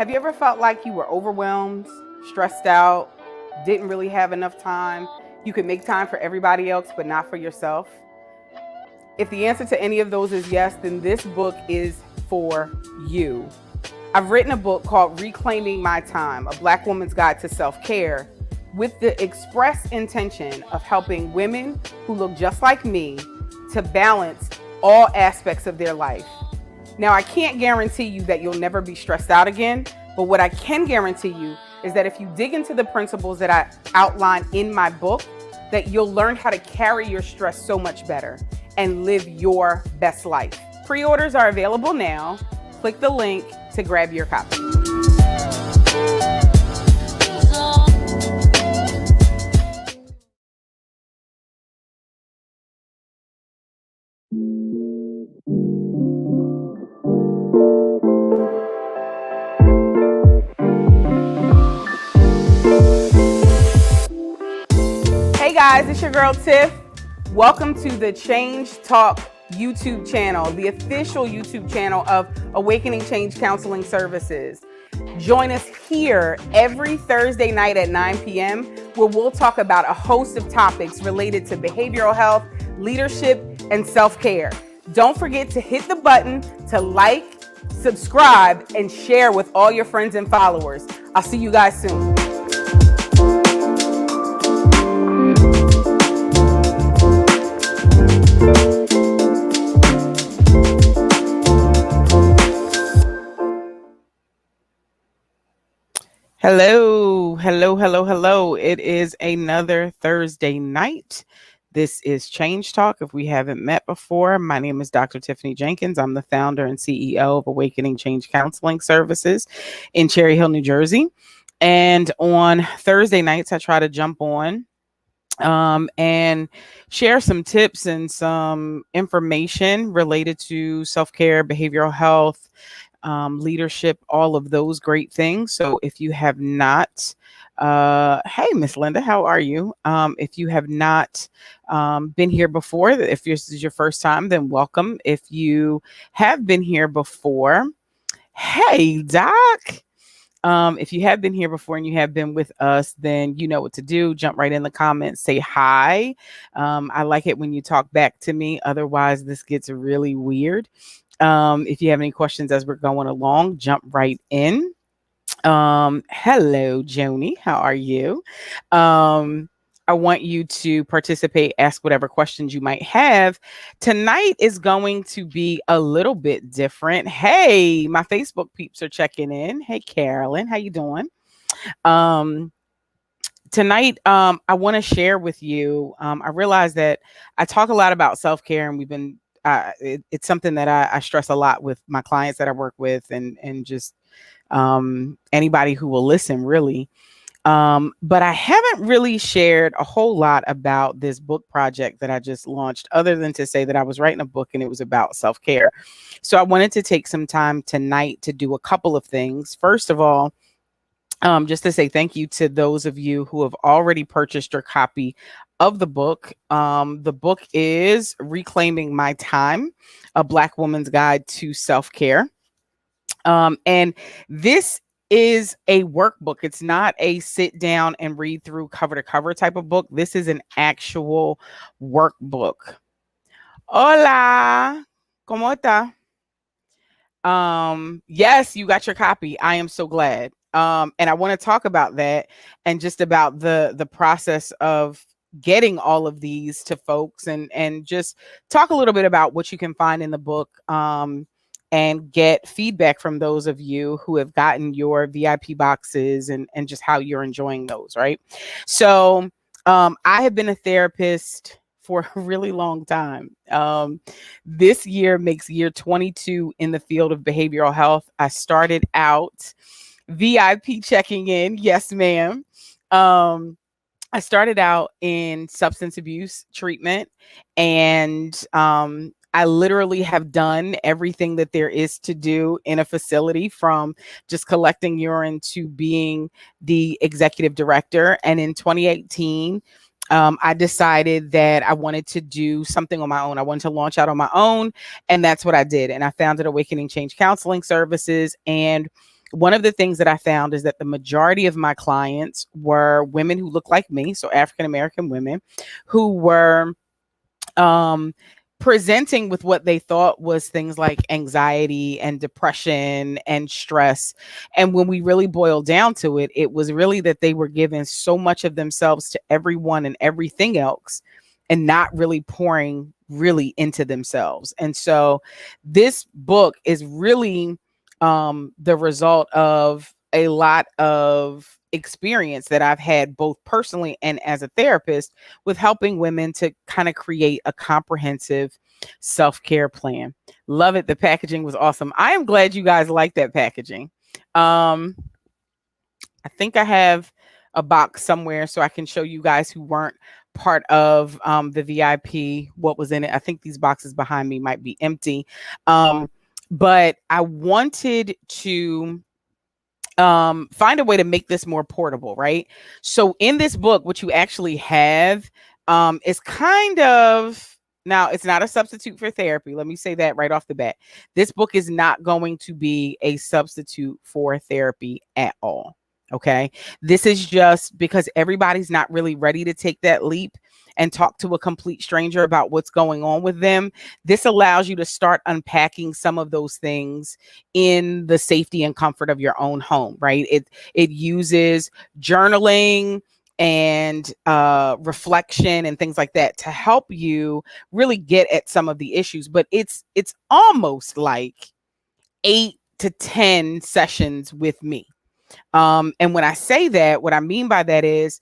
Have you ever felt like you were overwhelmed, stressed out, didn't really have enough time? You could make time for everybody else, but not for yourself? If the answer to any of those is yes, then this book is for you. I've written a book called Reclaiming My Time, a Black woman's guide to self-care, with the express intention of helping women who look just like me to balance all aspects of their life. Now, I can't guarantee you that you'll never be stressed out again, but what I can guarantee you is that if you dig into the principles that I outline in my book, that you'll learn how to carry your stress so much better and live your best life. Pre-orders are available now. Click the link to grab your copy. Hey guys, it's your girl Tiff. Welcome to the Change Talk YouTube channel, the official YouTube channel of Awakening Change Counseling Services. Join us here every Thursday night at 9 p.m. where we'll talk about a host of topics related to behavioral health, leadership, and self-care. Don't forget to hit the button to like, subscribe, and share with all your friends and followers. I'll see you guys soon. Hello. It is another Thursday night. This is Change Talk. If we haven't met before, my name is Dr. Tiffany Jenkins. I'm the founder and CEO of Awakening Change Counseling Services in Cherry Hill, New Jersey. And on Thursday nights, I try to jump on and share some tips and some information related to self-care, behavioral health, leadership, all of those great things. So if you have not, hey, Miss Linda, how are you? If you have not been here before, if this is your first time, then welcome. If you have been here before, hey, Doc. If you have been here before and you have been with us, then you know what to do. Jump right in the comments, say hi. I like it when you talk back to me. Otherwise, this gets really weird. If you have any questions as we're going along, jump right in. Hello, Joni. How are you? I want you to participate, ask whatever questions you might have. Tonight is going to be a little bit different. Hey, my Facebook peeps are checking in. Hey, Carolyn, how you doing? Tonight, I want to share with you. I realize that I talk a lot about self-care, and we've been it's something that I stress a lot with my clients that I work with, and just anybody who will listen, really. But I haven't really shared a whole lot about this book project that I just launched, other than to say that I was writing a book and it was about self-care. So I wanted to take some time tonight to do a couple of things. First of all, just to say thank you to those of you who have already purchased your copy of the book. The book is Reclaiming My Time, a Black woman's guide to self-care. And this is a workbook. It's not a sit down and read through cover to cover type of book. This is an actual workbook. Hola, ¿cómo está? Yes, you got your copy. I am so glad. And I want to talk about that and just about the process of getting all of these to folks, and just talk a little bit about what you can find in the book, and get feedback from those of you who have gotten your VIP boxes, and just how you're enjoying those, right? So I have been a therapist for a really long time. This year makes year 22 in the field of behavioral health. I started out VIP checking in. Yes, ma'am. I started out in substance abuse treatment, and I literally have done everything that there is to do in a facility, from just collecting urine to being the executive director. And in 2018, I decided that I wanted to do something on my own. I wanted to launch out on my own. And that's what I did. And I founded Awakening Change Counseling Services. And one of the things that I found is that the majority of my clients were women who look like me, so African American women who were um presenting with what they thought was things like anxiety and depression and stress. And when we really boiled down to it, it was really that they were giving so much of themselves to everyone and everything else and not really pouring really into themselves. And so this book is really the result of a lot of experience that I've had both personally and as a therapist with helping women to kind of create a comprehensive self-care plan. Love it. The packaging was awesome. I am glad you guys like that packaging. I think I have a box somewhere so I can show you guys who weren't part of the VIP what was in it. I think these boxes behind me might be empty. But I wanted to find a way to make this more portable, right? So in this book, what you actually have is kind of, now it's not a substitute for therapy. Let me say that right off the bat. This book is not going to be a substitute for therapy at all. Okay. This is just because everybody's not really ready to take that leap and talk to a complete stranger about what's going on with them. This allows you to start unpacking some of those things in the safety and comfort of your own home, right? It uses journaling and reflection and things like that to help you really get at some of the issues. But it's almost like 8 to 10 sessions with me. And when I say that, what I mean by that is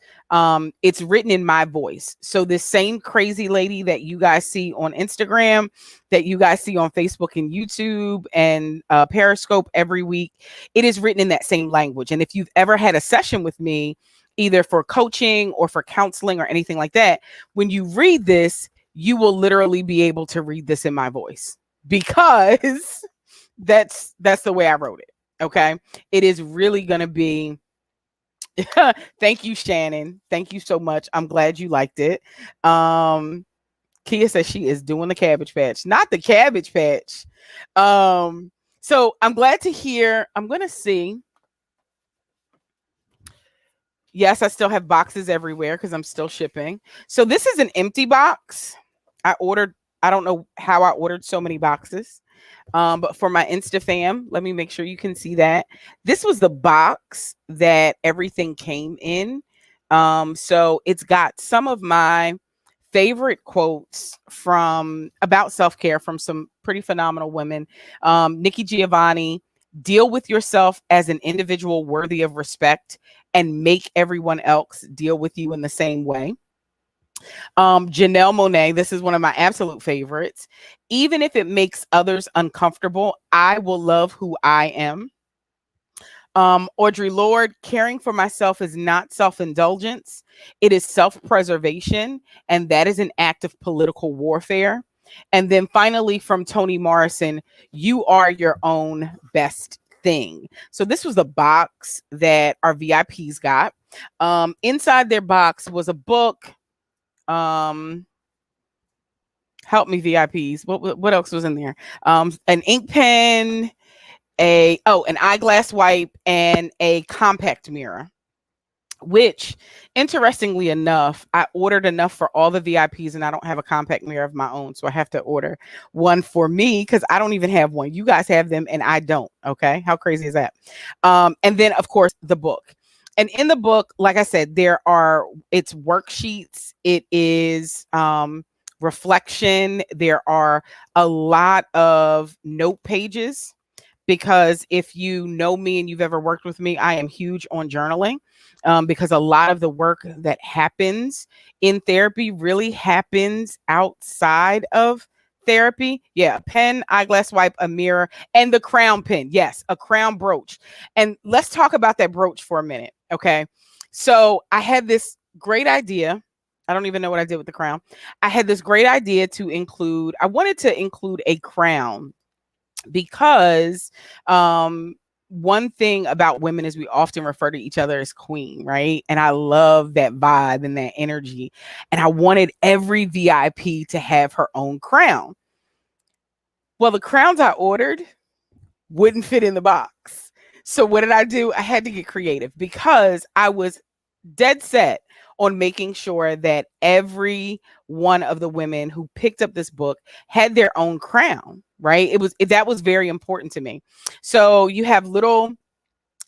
it's written in my voice. So this same crazy lady that you guys see on Instagram, that you guys see on Facebook and YouTube and Periscope every week, it is written in that same language. And if you've ever had a session with me, either for coaching or for counseling or anything like that, when you read this, you will literally be able to read this in my voice because that's the way I wrote it. Okay. It is really going to be, thank you, Shannon. Thank you so much. I'm glad you liked it. Kia says she is doing the Cabbage Patch, not the Cabbage Patch. So I'm glad to hear. I'm going to see. Yes, I still have boxes everywhere because I'm still shipping. So this is an empty box. I don't know how I ordered so many boxes. But for my InstaFam, let me make sure you can see that. This was the box that everything came in. So it's got some of my favorite quotes from about self-care from some pretty phenomenal women. Nikki Giovanni, deal with yourself as an individual worthy of respect and make everyone else deal with you in the same way. Janelle Monáe, this is one of my absolute favorites. Even if it makes others uncomfortable, I will love who I am. Audre Lorde, caring for myself is not self-indulgence. It is self-preservation, and that is an act of political warfare. And then finally from Toni Morrison, you are your own best thing. So this was the box that our VIPs got. Inside their box was a book. Help me, VIPs. What else was in there? An ink pen, an eyeglass wipe, and a compact mirror. Which, interestingly enough, I ordered enough for all the VIPs, and I don't have a compact mirror of my own, so I have to order one for me because I don't even have one. You guys have them, and I don't. Okay, how crazy is that? And then, of course, the book. And in the book, like I said, it's worksheets. It is reflection. There are a lot of note pages because if you know me and you've ever worked with me, I am huge on journaling because a lot of the work that happens in therapy really happens outside of therapy. Yeah, a pen, eyeglass wipe, a mirror, and the crown pin. Yes, a crown brooch. And let's talk about that brooch for a minute. Okay. So I had this great idea. I don't even know what I did with the crown. I had this great idea I wanted to include a crown because one thing about women is we often refer to each other as queen, right? And I love that vibe and that energy. And I wanted every VIP to have her own crown. Well, the crowns I ordered wouldn't fit in the box. So what did I do? I had to get creative because I was dead set on making sure that every one of the women who picked up this book had their own crown, right? That was very important to me. So you have little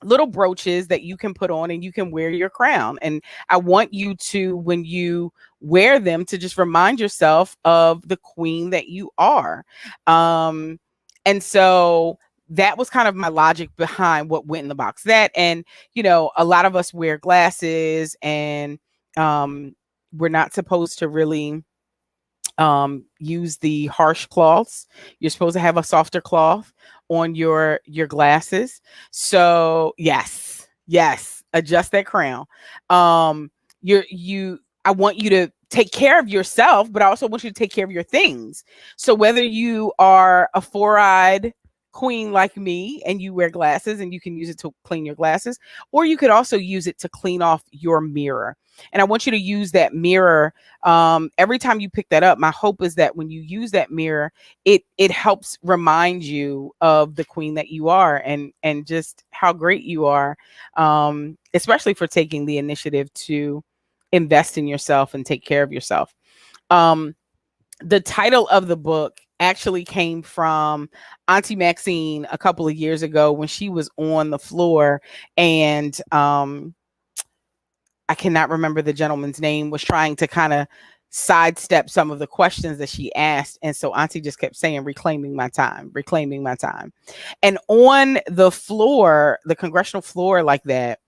brooches that you can put on and you can wear your crown. And I want you to, when you wear them, to just remind yourself of the queen that you are. Um, and so that was kind of my logic behind what went in the box. That, and, a lot of us wear glasses, and we're not supposed to really use the harsh cloths. You're supposed to have a softer cloth on your glasses. So yes, adjust that crown. um I want you to take care of yourself, but I also want you to take care of your things. So whether you are a four-eyed queen like me and you wear glasses and you can use it to clean your glasses, or you could also use it to clean off your mirror. And I want you to use that mirror every time you pick that up. My hope is that when you use that mirror, it helps remind you of the queen that you are, and just how great you are, especially for taking the initiative to invest in yourself and take care of yourself. The title of the book actually came from Auntie Maxine a couple of years ago when she was on the floor, and I cannot remember the gentleman's name, was trying to kind of sidestep some of the questions that she asked. And so Auntie just kept saying, reclaiming my time, reclaiming my time. And on the floor, the congressional floor like that,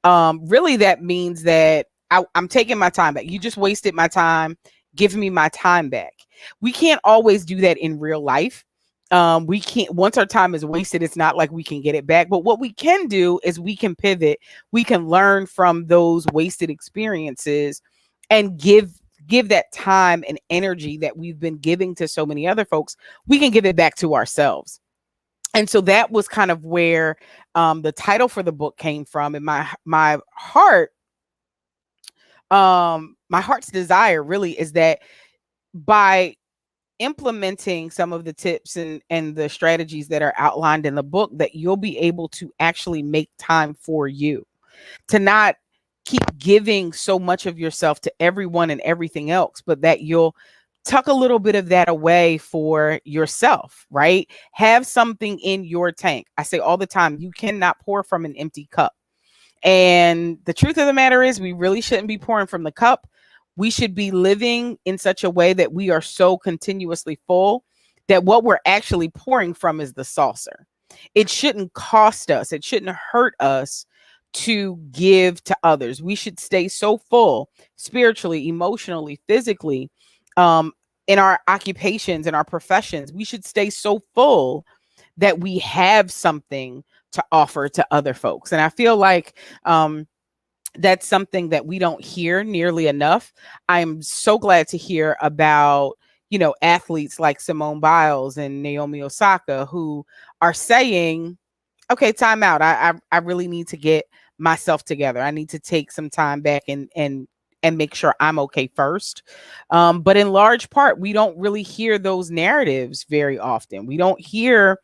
really that means that I'm taking my time back. You just wasted my time. Give me my time back. We can't always do that in real life. We can't, once our time is wasted, it's not like we can get it back. But what we can do is we can pivot. We can learn from those wasted experiences and give that time and energy that we've been giving to so many other folks. We can give it back to ourselves. And so that was kind of where the title for the book came from. And my heart's desire really is that by implementing some of the tips and the strategies that are outlined in the book, that you'll be able to actually make time for you, to not keep giving so much of yourself to everyone and everything else, but that you'll tuck a little bit of that away for yourself, right? Have something in your tank. I say all the time, you cannot pour from an empty cup. And the truth of the matter is, we really shouldn't be pouring from the cup. We should be living in such a way that we are so continuously full that what we're actually pouring from is the saucer. It shouldn't cost us. It shouldn't hurt us to give to others. We should stay so full spiritually, emotionally, physically, in our occupations, in our professions. We should stay so full that we have something to offer to other folks. And I feel like that's something that we don't hear nearly enough. I'm so glad to hear about, athletes like Simone Biles and Naomi Osaka who are saying, okay, time out. I really need to get myself together. I need to take some time back and make sure I'm okay first. But in large part, we don't really hear those narratives very often. We don't hear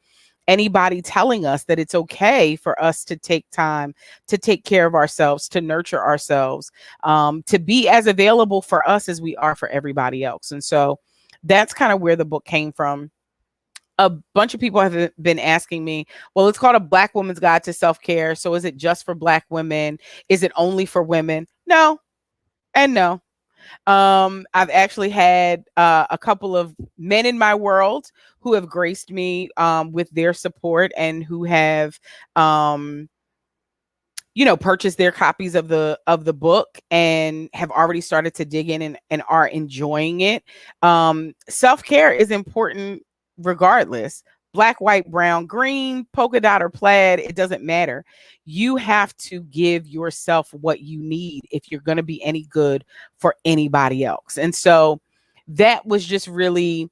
anybody telling us that it's okay for us to take time to take care of ourselves, to nurture ourselves, to be as available for us as we are for everybody else. And so that's kind of where the book came from. A bunch of people have been asking me, well, it's called A Black Woman's Guide to Self-Care. So is it just for Black women? Is it only for women? No, and no. I've actually had a couple of men in my world who have graced me with their support, and who have purchased their copies of the book and have already started to dig in and are enjoying it. Self-care is important regardless. Black, white, brown, green, polka dot, or plaid, it doesn't matter. You have to give yourself what you need if you're going to be any good for anybody else. And so that was just really,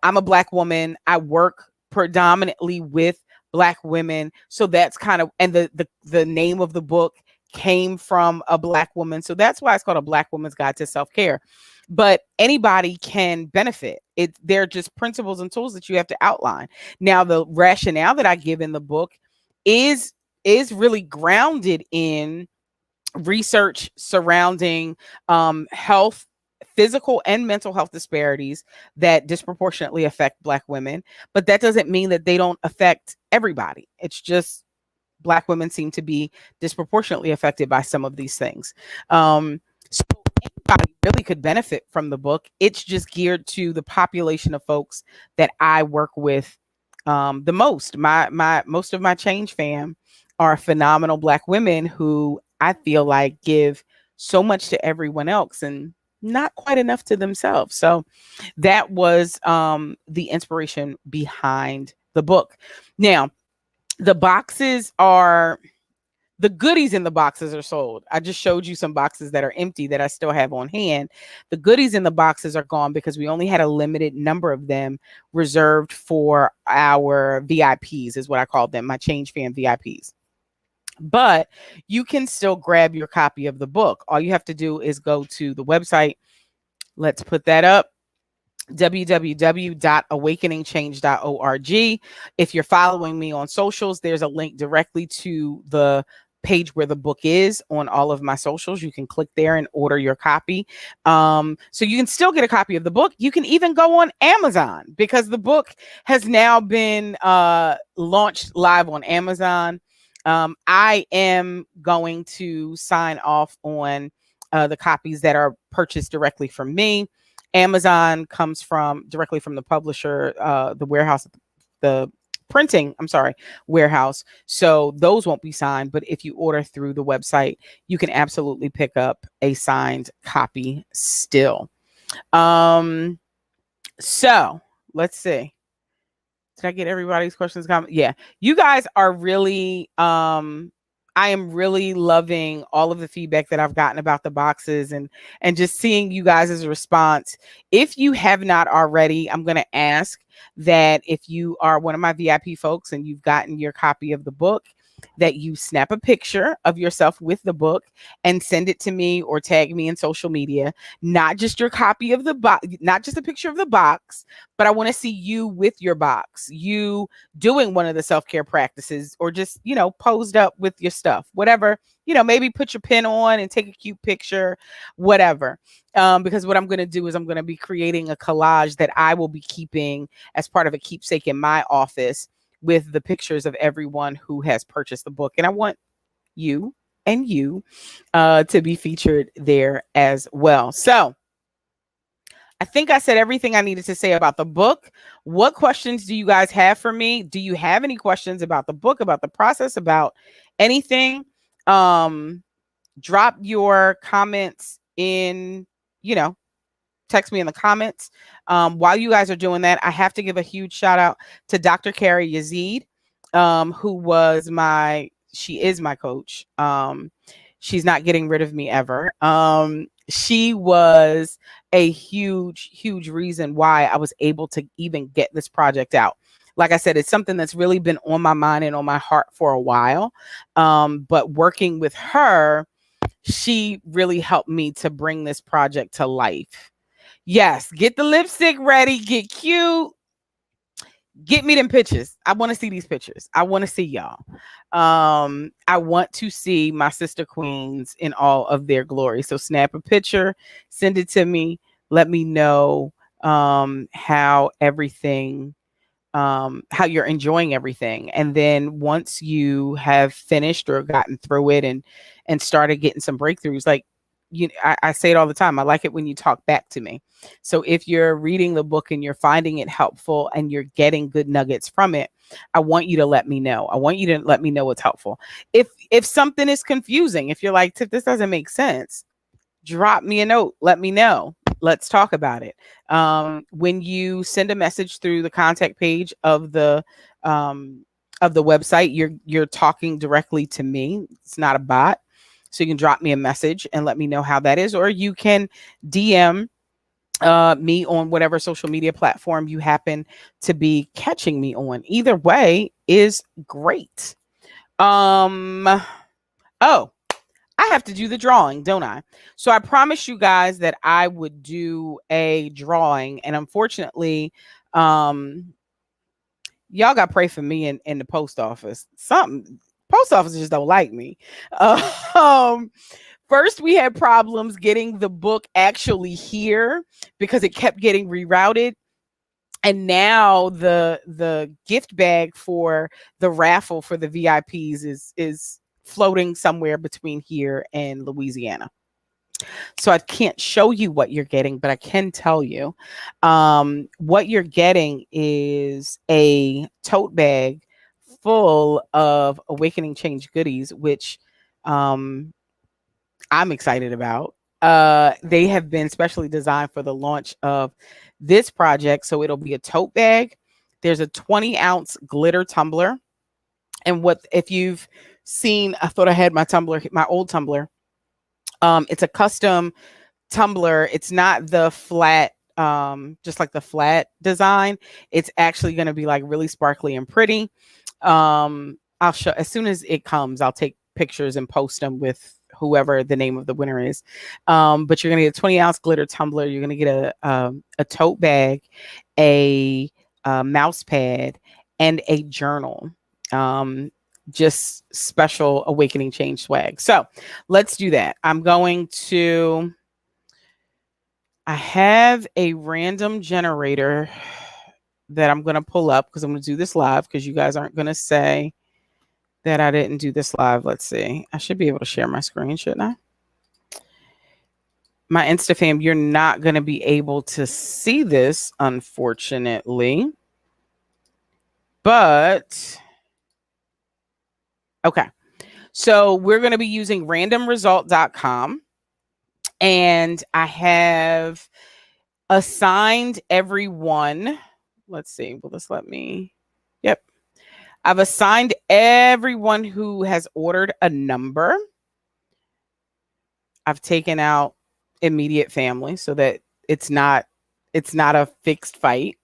I'm a Black woman. I work predominantly with Black women. So that's kind of, and the name of the book came from a Black woman. So that's why it's called A Black Woman's Guide to Self-Care. But anybody can benefit. They're just principles and tools that you have to outline. Now, the rationale that I give in the book is is really grounded in research surrounding health, physical and mental health disparities that disproportionately affect Black women. But that doesn't mean that they don't affect everybody. It's just Black women seem to be disproportionately affected by some of these things. So anybody really could benefit from the book. It's just geared to the population of folks that I work with the most. My most of my Change Fam are phenomenal Black women who I feel like give so much to everyone else and not quite enough to themselves. So that was the inspiration behind the book. Now, the boxes are the goodies in the boxes are sold. I just showed you some boxes that are empty that I still have on hand. The goodies in the boxes are gone because we only had a limited number of them reserved for our VIPs, is what I call them, my Change Fam VIPs. But you can still grab your copy of the book. All you have to do is go to the website. Let's put that up. www.awakeningchange.org. If you're following me on socials, there's a link directly to the page where the book is on all of my socials. You can click there and order your copy. So you can still get a copy of the book. You can even go on Amazon because the book has now been launched live on Amazon. I am going to sign off on the copies that are purchased directly from me. Amazon comes from directly from the publisher, the warehouse, the printing, warehouse. So those won't be signed. But if you order through the website, you can absolutely pick up a signed copy still. So let's see. Did I get everybody's questions? Yeah, you guys are really, I am really loving all of the feedback that I've gotten about the boxes and just seeing you guys as a response. If you have not already, I'm going to ask that if you are one of my VIP folks and you've gotten your copy of the book, that you snap a picture of yourself with the book and send it to me or tag me in social media. Not just your copy of the box, not just a picture of the box, but I want to see you with your box, you doing one of the self-care practices, or just, posed up with your stuff, whatever, maybe put your pen on and take a cute picture, whatever. Because what I'm going to do is I'm going to be creating a collage that I will be keeping as part of a keepsake in my office with the pictures of everyone who has purchased the book. And I want you and you to be featured there as well. So I think I said everything I needed to say about the book. What questions do you guys have for me? Do you have any questions about the book, about the process, about anything? Drop your comments in, text me in the comments. While you guys are doing that, I have to give a huge shout out to Dr. Carrie Yazid, she is my coach. She's not getting rid of me ever. She was a huge, huge reason why I was able to even get this project out. Like I said, it's something that's really been on my mind and on my heart for a while. But working with her, she really helped me to bring this project to life. Yes, get the lipstick ready, get cute, get me them pictures. I want to see these pictures. I want to see y'all. I want to see my sister queens in all of their glory. So snap a picture, send it to me, let me know how you're enjoying everything. And then once you have finished or gotten through it and started getting some breakthroughs, like, I say it all the time. I like it when you talk back to me. So if you're reading the book and you're finding it helpful and you're getting good nuggets from it, I want you to let me know. I want you to let me know what's helpful. If something is confusing, if you're like, Tiff, this doesn't make sense, drop me a note. Let me know. Let's talk about it. When you send a message through the contact page of the website, you're talking directly to me. It's not a bot. So you can drop me a message and let me know how that is, or you can DM me on whatever social media platform you happen to be catching me on. Either way is great. Oh, I have to do the drawing, don't I? So I promised you guys that I would do a drawing, and unfortunately, y'all got to pray for me in the post office. Something Post offices don't like me. Um, First, we had problems getting the book actually here because it kept getting rerouted. And now the gift bag for the raffle for the VIPs is floating somewhere between here and Louisiana. So I can't show you what you're getting, but I can tell you what you're getting is a tote bag full of Awakening Change goodies, which um, I'm excited about. They have been specially designed for the launch of this project. So it'll be a tote bag. There's a 20-ounce glitter tumbler. And what if you've seen, I thought I had my tumbler, my old tumbler. It's a custom tumbler. It's not the flat, just like the flat design. It's actually going to be like really sparkly and pretty. I'll show as soon as it comes, I'll take pictures and post them with whoever the name of the winner is. But you're going to get a 20-ounce glitter tumbler. You're going to get a tote bag, a mouse pad, and a journal. Just special Awakening Change swag. So let's do that. I have a random generator that I'm going to pull up because I'm going to do this live because you guys aren't going to say that I didn't do this live. Let's see. I should be able to share my screen, shouldn't I? My InstaFam, you're not going to be able to see this, unfortunately. But, okay. So we're going to be using randomresult.com. And I have assigned everyone. Let's see. Will this let me? Yep. I've assigned everyone who has ordered a number. I've taken out immediate family so that it's not a fixed fight.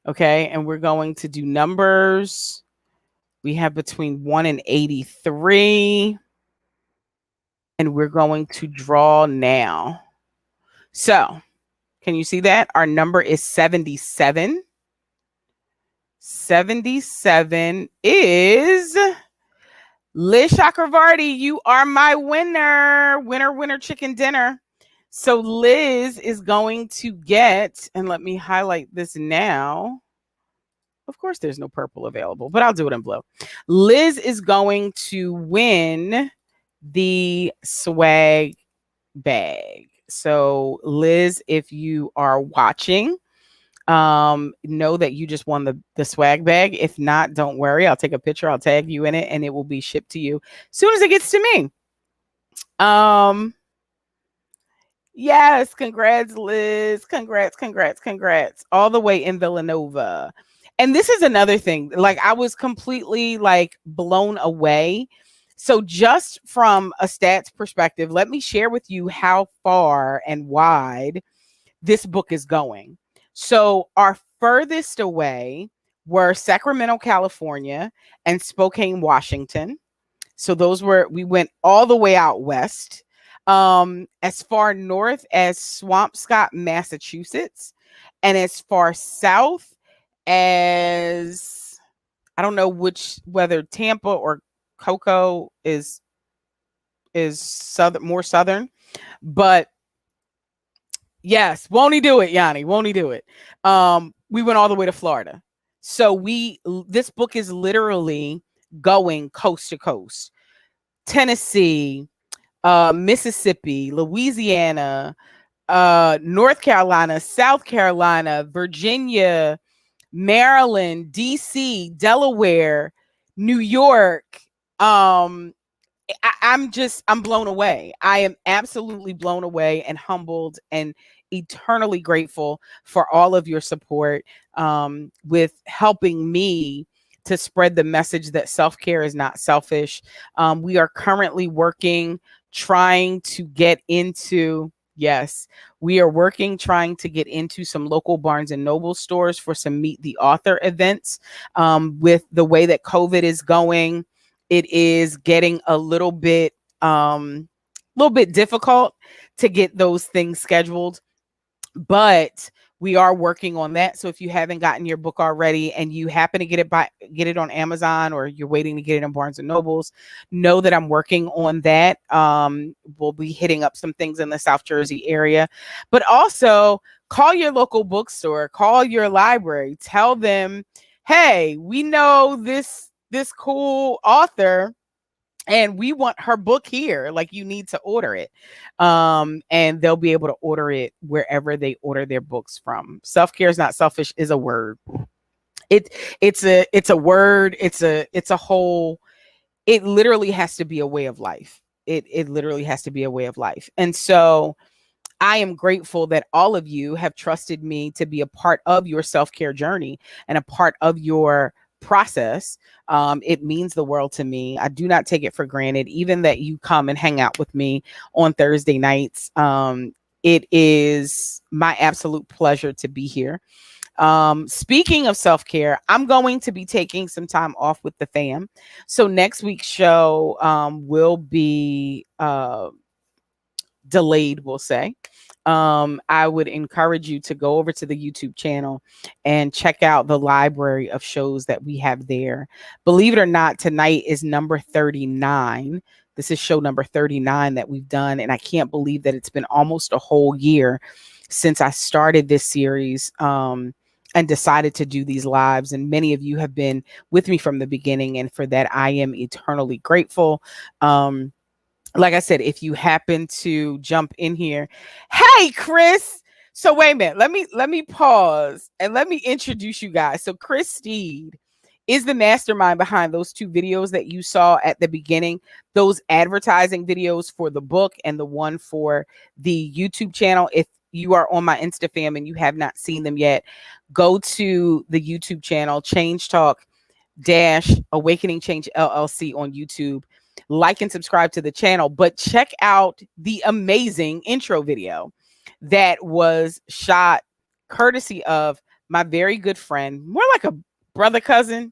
Okay. And we're going to do numbers. We have between 1 and 83. And we're going to draw now. So, can you see that? Our number is 77. 77 is Liz Chakravarty. You are my winner. Winner, chicken dinner. So Liz is going to get, and let me highlight this now. Of course, there's no purple available, but I'll do it in blue. Liz is going to win the swag bag. So Liz, if you are watching, know that you just won the swag bag. If not, don't worry. I'll take a picture. I'll tag you in it and it will be shipped to you as soon as it gets to me. Yes, congrats, Liz. Congrats. All the way in Villanova. And this is another thing. Like, I was completely like blown away. So just from a stats perspective, let me share with you how far and wide this book is going. So our furthest away were Sacramento, California, and Spokane, Washington. So we went all the way out west, as far north as Swampscott, Massachusetts, and as far south as, I don't know whether Tampa or Cocoa is more southern, but yes, won't he do it, Yanni? Won't he do it? We went all the way to Florida. So this book is literally going coast to coast. Tennessee, Mississippi, Louisiana, North Carolina, South Carolina, Virginia, Maryland, DC, Delaware, New York. I'm blown away. I am absolutely blown away and humbled and eternally grateful for all of your support, with helping me to spread the message that self-care is not selfish. We are currently trying to get into some local Barnes and Noble stores for some Meet the Author events. With the way that COVID is going, it is getting a little bit difficult to get those things scheduled. But We are working on that. So if you haven't gotten your book already and you happen to get it on Amazon, or you're waiting to get it in Barnes and Nobles, know that I'm working on that. We'll be hitting up some things in the South Jersey area, but also call your local bookstore, call your library, tell them, hey, we know this cool author and we want her book here. Like, you need to order it. And they'll be able to order it wherever they order their books from. Self-care is not selfish is a word. It's a word. It's a whole, it literally has to be a way of life. It literally has to be a way of life. And so I am grateful that all of you have trusted me to be a part of your self-care journey and a part of your process. It means the world to me. I do not take it for granted, even that you come and hang out with me on Thursday nights. It is my absolute pleasure to be here. Speaking of self-care, I'm going to be taking some time off with the fam. So next week's show will be delayed, we'll say. I would encourage you to go over to the YouTube channel and check out the library of shows that we have there. Believe it or not, tonight is number 39. This is show number 39 that we've done. And I can't believe that it's been almost a whole year since I started this series and decided to do these lives. And many of you have been with me from the beginning. And for that, I am eternally grateful. Like I said, if you happen to jump in here, hey, Chris. So wait a minute, let me pause and let me introduce you guys. So Chris Steed is the mastermind behind those two videos that you saw at the beginning, those advertising videos for the book and the one for the YouTube channel. If you are on my Insta fam and you have not seen them yet, go to the YouTube channel, Change Talk Awakening Change LLC on YouTube. Like and subscribe to the channel, but check out the amazing intro video that was shot courtesy of my very good friend, more like a brother cousin.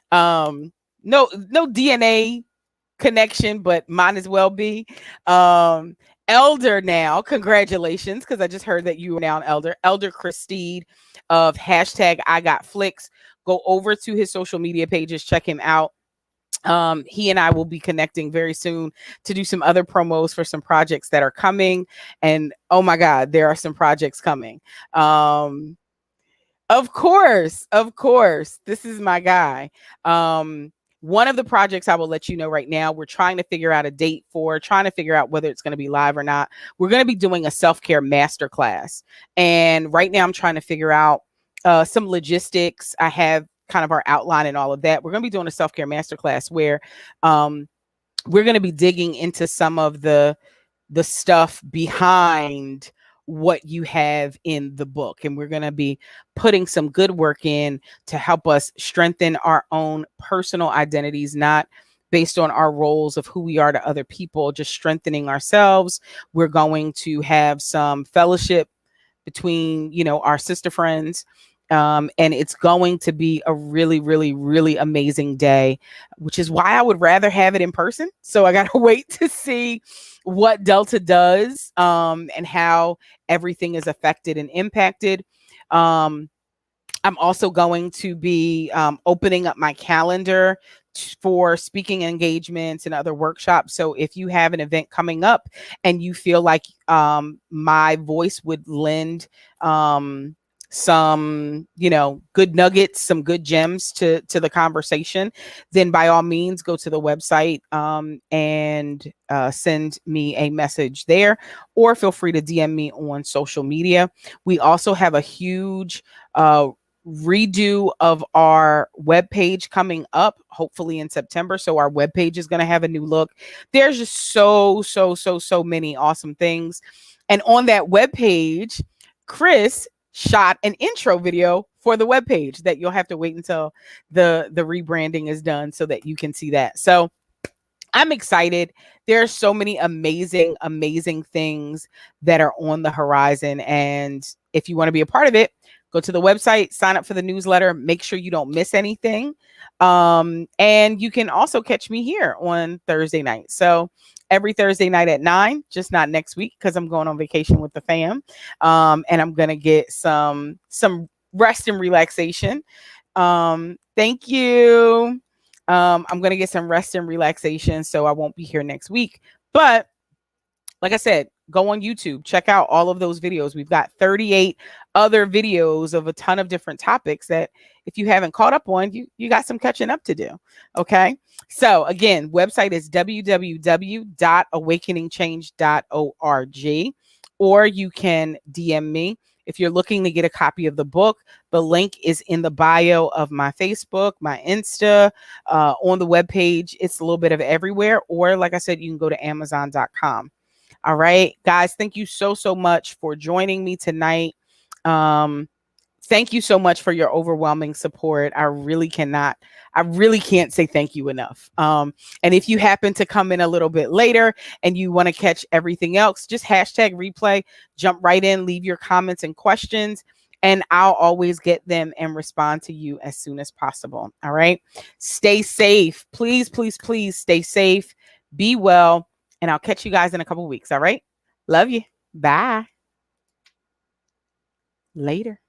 No DNA connection, but might as well be. Elder now, congratulations, because I just heard that you are now an elder. Elder Chris Steed of #IGotFlicks. Go over to his social media pages, check him out. He and I will be connecting very soon to do some other promos for some projects that are coming. And oh my God, there are some projects coming. Of course, this is my guy. One of the projects I will let you know right now, we're trying to figure out a date for, trying to figure out whether it's going to be live or not. We're going to be doing a self-care masterclass. And right now I'm trying to figure out some logistics. I have kind of our outline and all of that. We're going to be doing a self-care masterclass where we're going to be digging into some of the stuff behind what you have in the book. And we're going to be putting some good work in to help us strengthen our own personal identities, not based on our roles of who we are to other people, just strengthening ourselves. We're going to have some fellowship between, our sister friends. And it's going to be a really, really, really amazing day, which is why I would rather have it in person. So I got to wait to see what Delta does and how everything is affected and impacted. I'm also going to be opening up my calendar for speaking engagements and other workshops. So if you have an event coming up and you feel like my voice would lend some, good nuggets, some good gems to the conversation, then by all means go to the website and send me a message there, or feel free to DM me on social media. We also have a huge redo of our webpage coming up, hopefully in September. So our webpage is going to have a new look. There's just so many awesome things. And on that webpage, Chris shot an intro video for the webpage that you'll have to wait until the rebranding is done so that you can see that. So I'm excited. There are so many amazing things that are on the horizon. And if you want to be a part of it, Go to the website, sign up for the newsletter, make sure you don't miss anything. And you can also catch me here on Thursday night. So every Thursday night at 9, just not next week because I'm going on vacation with the fam. And I'm going to get some rest and relaxation. Thank you. I'm going to get some rest and relaxation, so I won't be here next week. But like I said, go on YouTube, check out all of those videos. We've got 38 other videos of a ton of different topics that if you haven't caught up on, you got some catching up to do. Okay. So again, website is www.awakeningchange.org, or you can DM me. If you're looking to get a copy of the book, the link is in the bio of my Facebook, my Insta, on the webpage. It's a little bit of everywhere. Or like I said, you can go to Amazon.com. All right, guys, thank you so much for joining me tonight. Thank you so much for your overwhelming support. I really can't say thank you enough. And if you happen to come in a little bit later and you want to catch everything else, just hashtag replay, jump right in, leave your comments and questions, and I'll always get them and respond to you as soon as possible. All right. Stay safe. Please, please, please stay safe. Be well. And I'll catch you guys in a couple weeks. All right. Love you. Bye. Later.